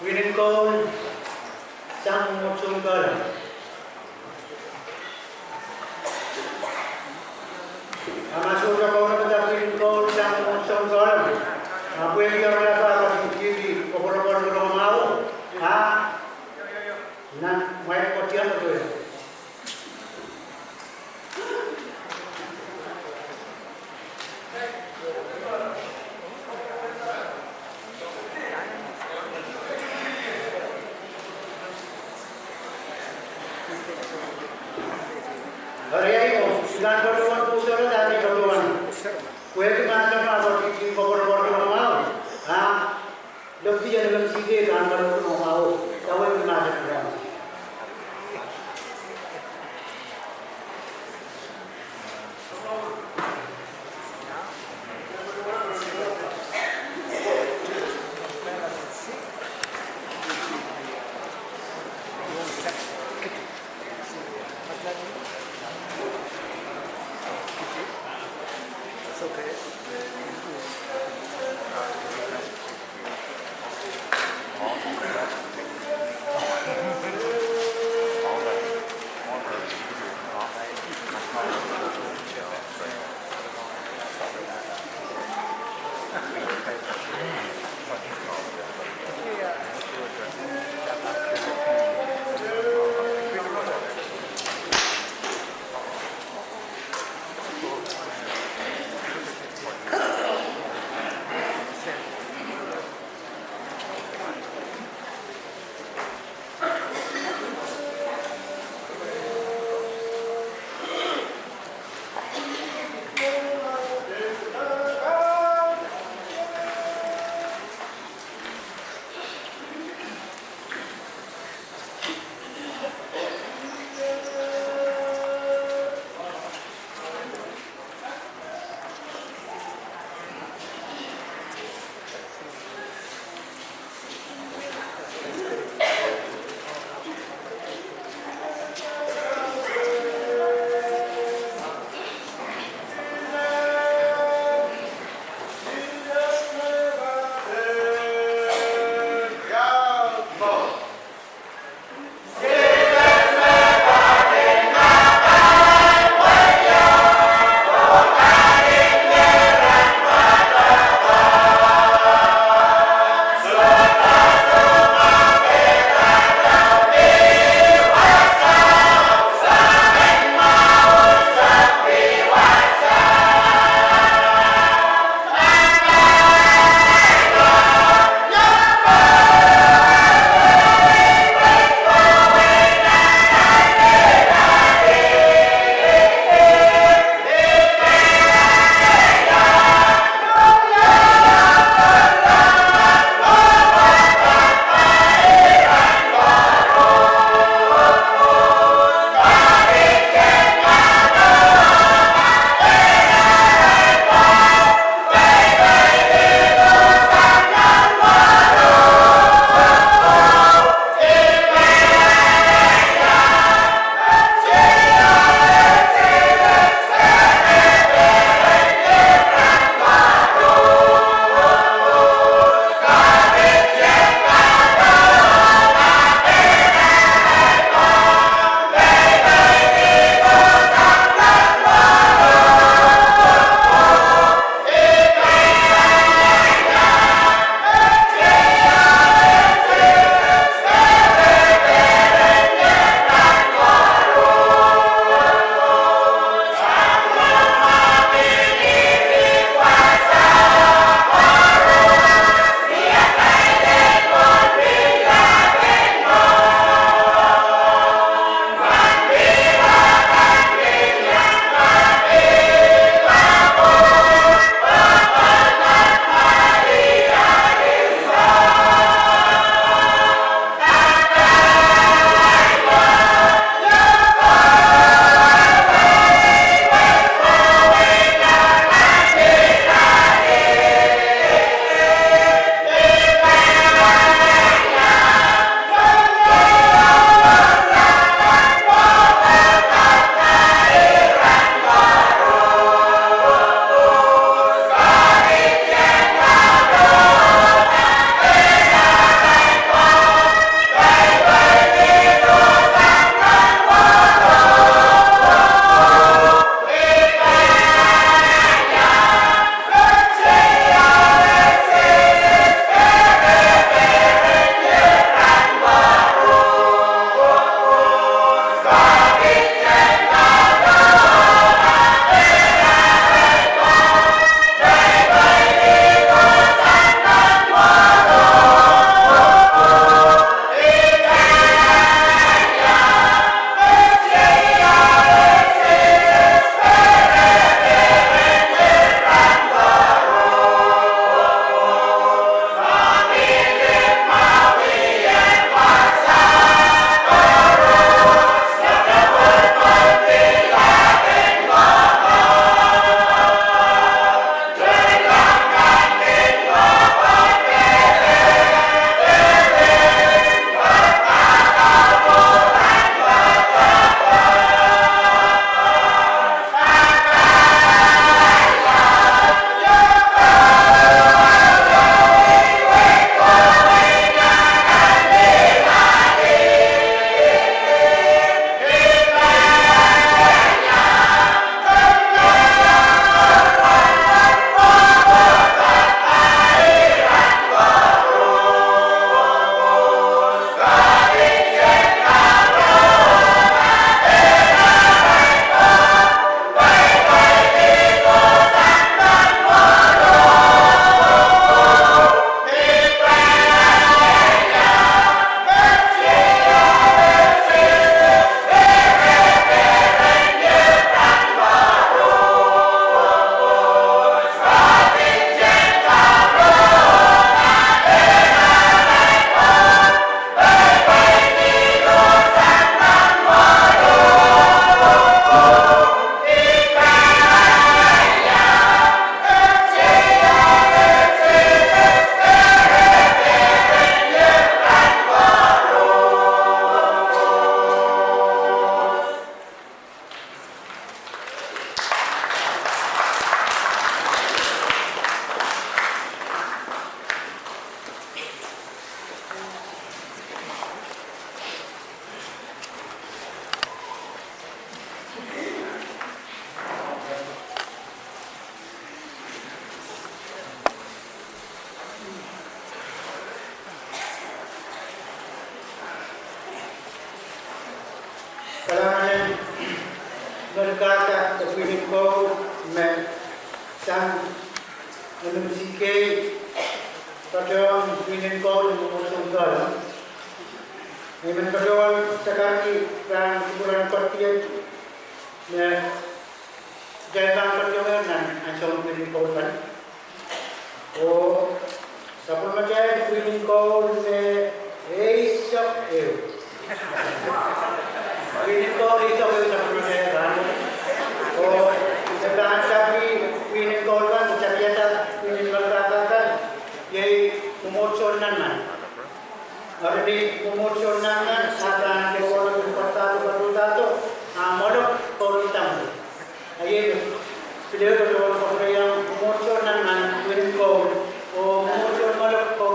Winicol sang một chung cờ masuk ke bawah kita Winicol sang một chung cờ apa yang dia rasa kiri beberapa orang mau nah main kotian tu hari ini sudah berdoa pusat dari berdoa kue di mana kalau di beberapa orang mau lebih jadi lebih sikit dan baru mau tahu di mana sekarang Nagkaka, the feeling ko, may sang musike, kadang feeling ko, lumusong ka. Ngayon kadang sakali, parang kurang partiyan, na jalan perjuangan dan asal feeling ko kan. Oh, sa pamajay feeling ko na isok feeling ko isok sa pamajay kan. Oh, setelah sapi feeling ko kan, biasa feeling berkatakan, yai promosionan man. Hari ini promosionan kan, saat orang berpatu, modal politam. Ayat beliau berdoa kepada yang promosionan man, feeling ko, oh promosion modal ko.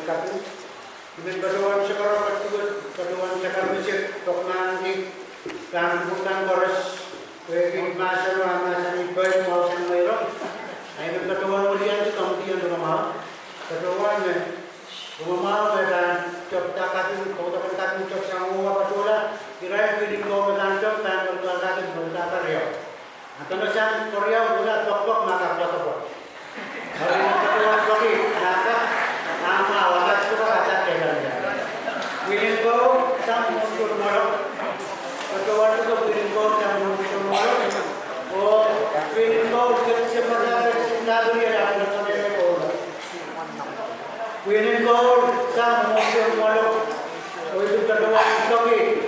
satu. Ibig batuan sa karong katugod, batuan sa karmisip, tokman di kang koras, pwede masa ni Bert Mausan mayroon. Ay nagkatuwan mo diyan sa kauntian rumah. Katuwan mo, rumah dan cok takatin, kau takatin cok sa mga patula, kirai piling ko malang cok, tan berkatakan berkata riau. Atau nasan Korea mula tok maka protokol. Hari katuwan lagi, naka nama wakas itu kata kelan. Piling ko sa muncul marok. Katuwan itu piling ko sa muncul marok. Oh, piling ko kecepatan sindadu ya dapat sampai ke. Piling ko sa muncul marok.